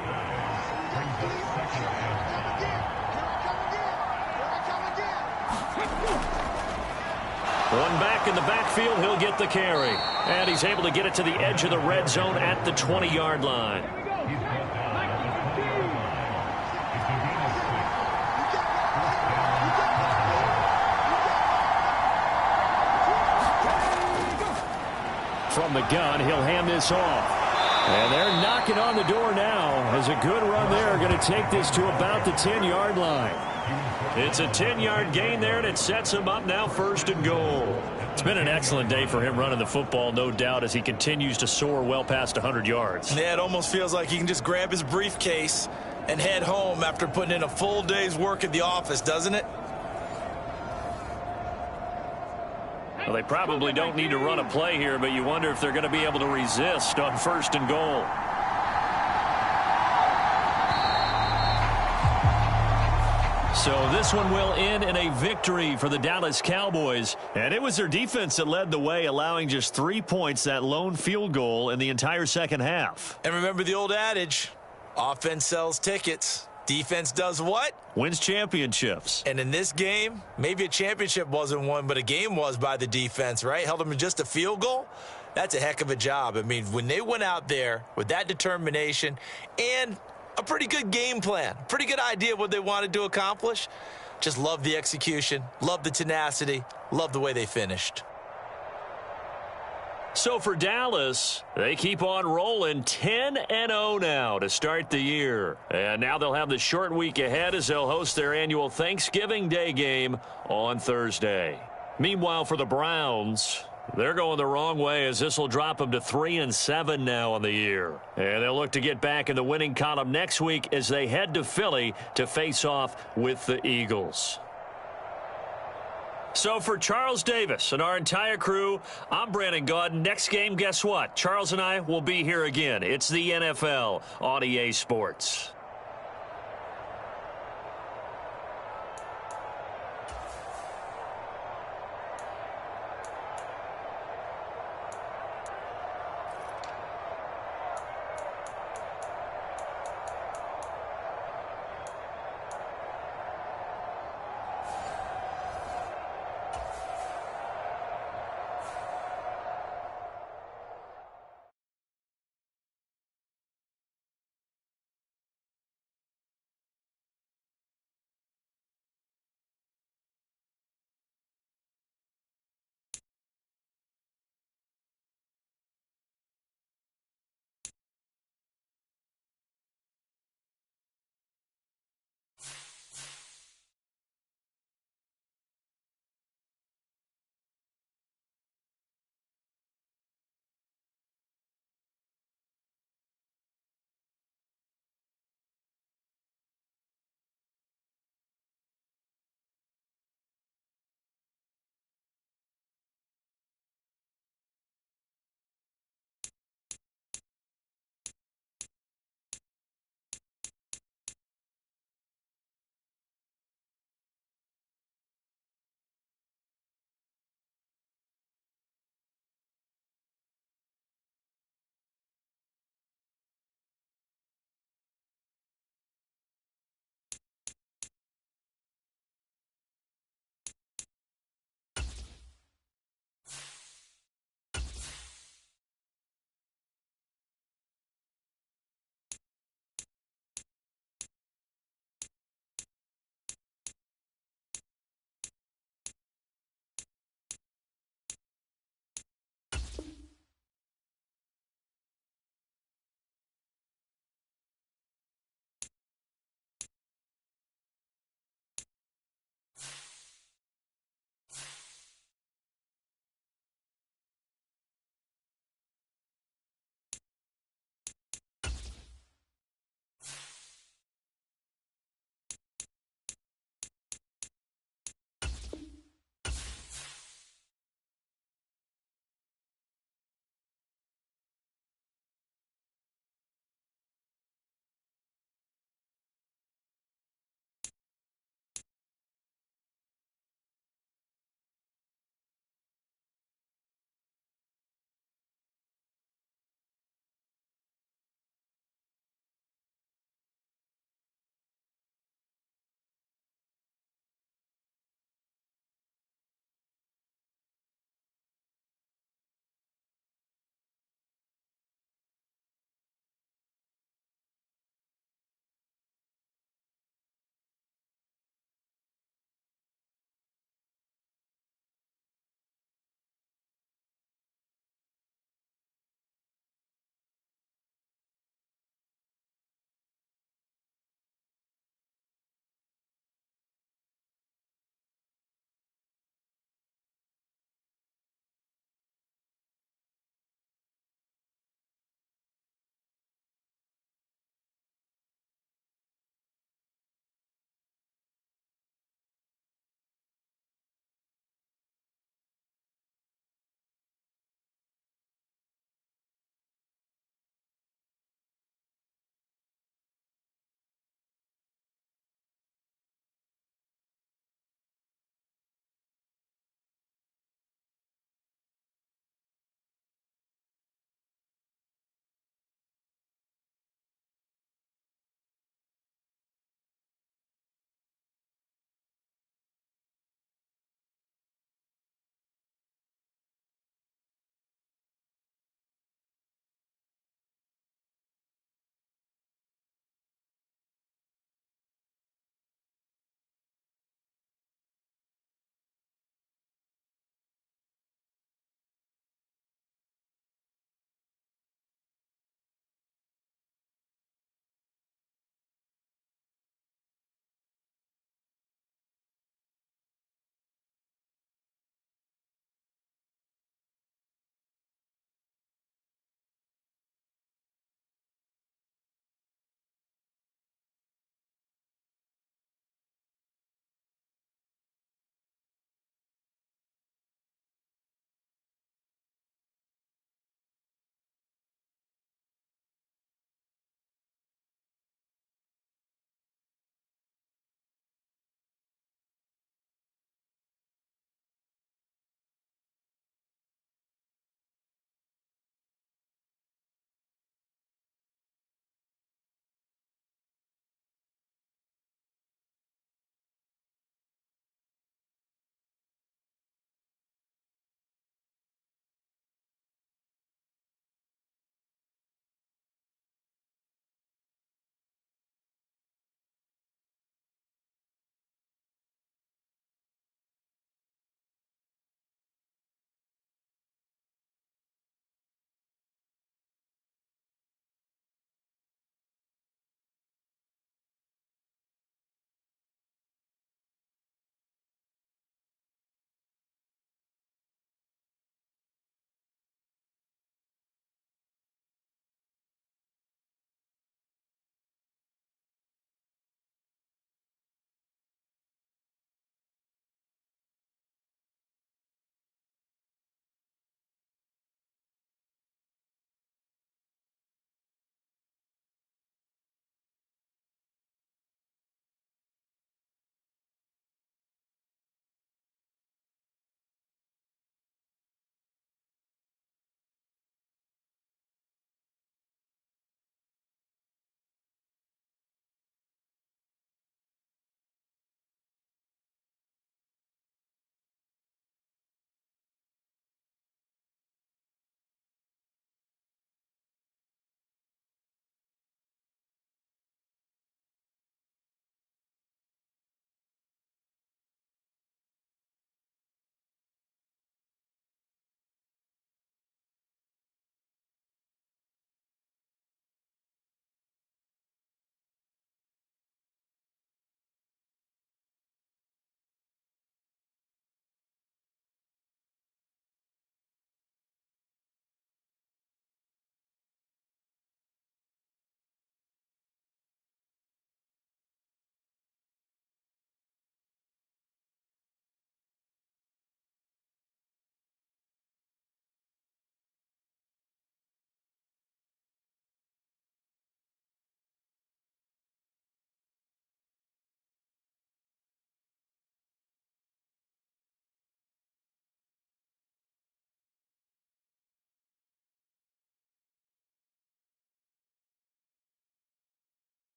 One back in the backfield, he'll get the carry. And he's able to get it to the edge of the red zone at the 20-yard line. From the gun, he'll hand this off. And they're knocking on the door now as a good run there going to take this to about the 10-yard line. It's a 10-yard gain there, and it sets him up now 1st and goal. It's been an excellent day for him running the football, no doubt, as he continues to soar well past 100 yards. Yeah, it almost feels like he can just grab his briefcase and head home after putting in a full day's work at the office, doesn't it? Well, they probably don't need to run a play here, but you wonder if they're going to be able to resist on 1st and goal. So this one will end in a victory for the Dallas Cowboys. And it was their defense that led the way, allowing just 3 points, that lone field goal in the entire second half. And remember the old adage, offense sells tickets. Defense does what? Wins championships. And in this game, maybe a championship wasn't won, but a game was by the defense, right? Held them to just a field goal. That's a heck of a job. I mean, when they went out there with that determination and a pretty good game plan, pretty good idea of what they wanted to accomplish, just love the execution, love the tenacity, love the way they finished. So for Dallas, they keep on rolling 10-0 now to start the year. And now they'll have the short week ahead as they'll host their annual Thanksgiving Day game on Thursday. Meanwhile, for the Browns, They're going the wrong way as this will drop them to 3-7 now on the year. And they'll look to get back in the winning column next week as they head to Philly to face off with the Eagles. So for Charles Davis and our entire crew, I'm Brandon Gaudin. Next game, guess what? Charles and I will be here again. It's the NFL on EA Sports.